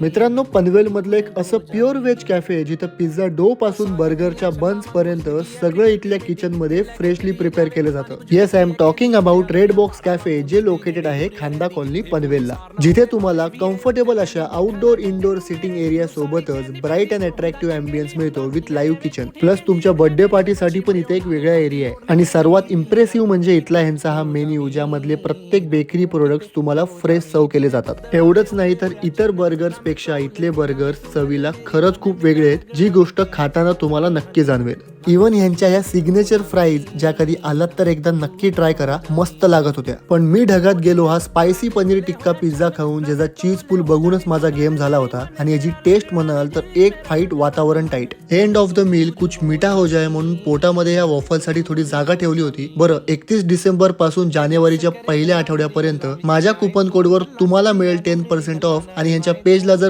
मित्रांनो, पनवेल मधलं एक असं प्युअर व्हेज कॅफे आहे जिथं पिझ्झा डो पासून बर्गरच्या बन्स पर्यंत सगळं इथल्या किचन मध्ये फ्रेशली प्रिपेअर केलं जातं. Yes, I am talking about red box cafe, जे लोकेटेड आहे खांदा कॉलनी पनवेलला. जिथे तुम्हाला कम्फर्टेबल अशा आउटडोर इनडोर सिटिंग एरिया सोबतच ब्राईट अँड अट्रॅक्टिव्ह अँबियन्स मिळतो विथ लाईव्ह किचन. प्लस तुमच्या बर्थडे पार्टीसाठी पण इथे एक वेगळा एरिया आहे. आणि सर्वात इम्प्रेसिव्ह म्हणजे इथला ह्यांचा हा मेन्यू, ज्यामधले प्रत्येक बेकरी प्रोडक्ट्स तुम्हाला फ्रेश सर्व केले जातात. एवढंच नाही तर इतर बर्गर्स पेक्षा इथले बर्गर्स चवीला खरंच खूप वेगळे आहेत, जी गोष्ट खाताना तुम्हाला नक्की जाणवेल. इव्हन ह्यांच्या ह्या सिग्नेचर फ्राईज, ज्या कधी आलात तर एकदा नक्की ट्राय करा, मस्त लागत होत्या. पण मी ढगात गेलो हा स्पायसी पनीर टिक्का पिझ्झा खाऊन, ज्याचा चीज पूल बघूनच माझा गेम झाला होता. आणि याची टेस्ट म्हणाल तर एक फाईट वातावरण tight. End of the meal कुछ मीठा हो जाए म्हणून पोटामध्ये या वॉफलसाठी थोडी जागा ठेवली होती. बरं, 31 डिसेंबर पासून जानेवारीच्या पहिल्या आठवड्यापर्यंत माझ्या कुपन कोडवर तुम्हाला मिळेल 10% ऑफ. आणि ह्यांच्या पेजला जर